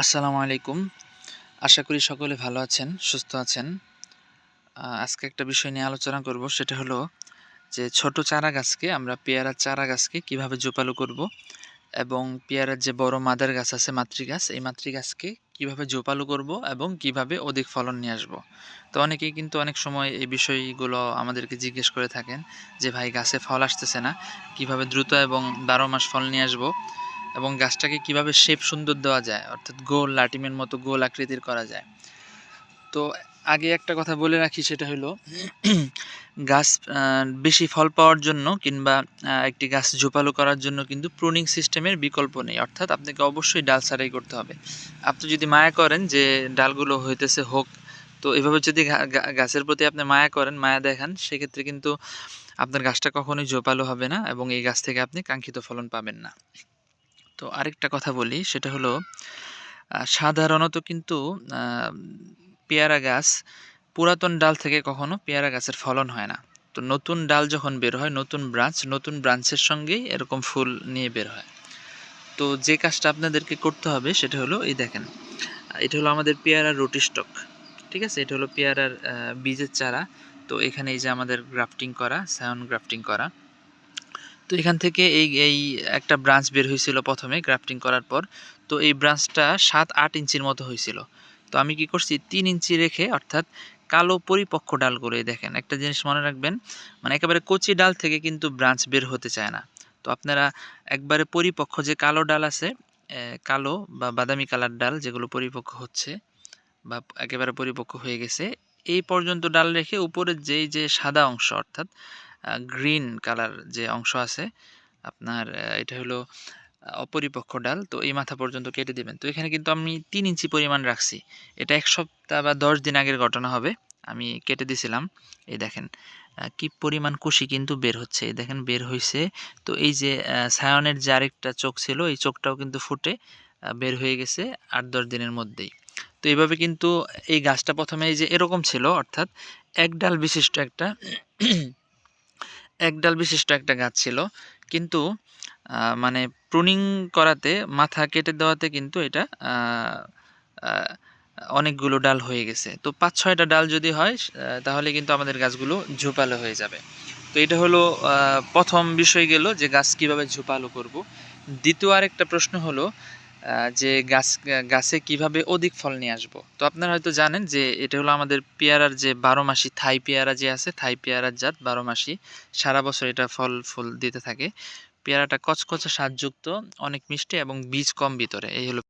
আসসালামু আলাইকুম। আশা করি সকলে ভালো আছেন, সুস্থ আছেন। আজকে একটা বিষয় নিয়ে আলোচনা করব, সেটা হলো যে ছোট চারা গাছকে আমরা পেয়ারার চারা গাছকে কিভাবে জোপালো করব এবং পেয়ারার যে বড় মাদার গাছ আছে মাতৃগাছ, এই মাতৃগাছকে কিভাবে জোপালো করব এবং কিভাবে অধিক ফলন নিয়ে আসব। তো অনেকেই কিন্তু অনেক সময় এই বিষয়গুলো আমাদেরকে জিজ্ঞেস করে থাকেন যে ভাই গাছে ফল আসতেছে না, কিভাবে দ্রুত এবং 12 মাস ফল নিয়ে আসব এবং গাছটাকে কিভাবে শেপ সুন্দর দেওয়া যায়, অর্থাৎ গোল লাটিমের মতো গোল আকৃতির করা যায়। তো আগে একটা কথা বলে রাখি, সেটা হলো গাছ বেশি ফল পাওয়ার জন্য কিংবা একটি গাছ ঝোপালো করার জন্য কিন্তু প্রুনিং সিস্টেমের বিকল্প নেই, অর্থাৎ আপনাকে অবশ্যই ডাল ছাঁটাই করতে হবে। আপনি যদি মায়া করেন যে ডালগুলো হইতেছে হোক, তো এভাবে যদি গাছের প্রতি আপনি মায়া করেন, মায়া দেখান, সেক্ষেত্রে কিন্তু আপনার গাছটা কখনোই ঝোপালো হবে না এবং এই গাছ থেকে আপনি কাঙ্ক্ষিত ফলন পাবেন না। তো আরেকটা কথা বলি, সেটা হলো সাধারণত কিন্তু পেয়ারা গাছ পুরাতন ডাল থেকে কখনো পেয়ারা গাছের ফলন হয় না। তো নতুন ডাল যখন বের হয়, নতুন ব্রাঞ্চের সঙ্গেই এরকম ফুল নিয়ে বের হয়। তো যে কাজটা আপনাদেরকে করতে হবে সেটা হলো, এই দেখেন, এটা হলো আমাদের পেয়ারার রুটি স্টক। ঠিক আছে, এটা হলো পেয়ারার বীজের চারা। তো এখানে এই যে আমাদের গ্রাফটিং করা, সায়ন গ্রাফটিং করা। তো এখান থেকে এই একটা ব্রাঞ্চ বের হয়েছিল প্রথমে গ্রাফটিং করার পর। তো এই ব্রাঞ্চটা 7-8 ইঞ্চির মতো হয়েছিল। তো আমি কি করছি, 3 ইঞ্চি রেখে, অর্থাৎ কালো পরিপক্ক ডালগুলো, দেখেন একটা জিনিস মনে রাখবেন, মানে একেবারে কচি ডাল থেকে কিন্তু ব্রাঞ্চ বের হতে চায় না। তো আপনারা একবারে পরিপক্ক যে কালো ডাল আছে, কালো বা বাদামি কালার ডাল যেগুলো পরিপক্ক হচ্ছে বা একেবারে পরিপক্ক হয়ে গেছে, এই পর্যন্ত ডাল রেখে উপরের যে সাদা অংশ, অর্থাৎ গ্রিন কালার যে অংশ আছে আপনার, এটা হলো অপরিপক্ক ডাল। তো এই মাথা পর্যন্ত কেটে দিবেন। তো এখানে কিন্তু আমি 3 ইঞ্চি পরিমাণ রাখছি। এটা 1 সপ্তাহ বা 10 দিন আগের ঘটনা হবে। আমি কেটে দিছিলাম। এই দেখেন কি পরিমাণ কুশি কিন্তু বের হচ্ছে। এই দেখেন বের হইছে। তো এই যে সায়নের যে আরেকটা চোখ ছিল, এই চোখটাও কিন্তু ফুটে বের হয়ে গেছে 8-10 দিনের মধ্যেই। তো এইভাবে কিন্তু এই গাছটা প্রথমে এই যে এরকম ছিল, অর্থাৎ এক ডাল বিশিষ্ট একটা এক ডাল বিশিষ্ট একটা গাছ ছিল। কিন্তু মানে প্রুনিং করাতে, মাথা কেটে দেওয়াতে কিন্তু এটা আ আ অনেকগুলো ডাল হয়ে গেছে। তো ৫-৬টা ডাল যদি হয় তাহলে কিন্তু আমাদের গাছগুলো ঝোপালো হয়ে যাবে। তো এটা হলো ১ম বিষয় গেল যে গাছ কিভাবে ঝোপালো করব। দ্বিতীয় আরেকটা প্রশ্ন হলো যে গাছে কিভাবে অধিক ফল নিয়ে আসবো। তো আপনারা হয়তো জানেন যে এটা হলো আমাদের পেয়ারার যে ১২ মাসি থাই পেয়ারা যে আছে, থাই পেয়ারার জাত ১২ মাসি, সারা বছর এটা ফল ফুল দিতে থাকে। পেয়ারাটা কচকচে স্বাদযুক্ত, অনেক মিষ্টি এবং বীজ কম ভিতরে। এই হলো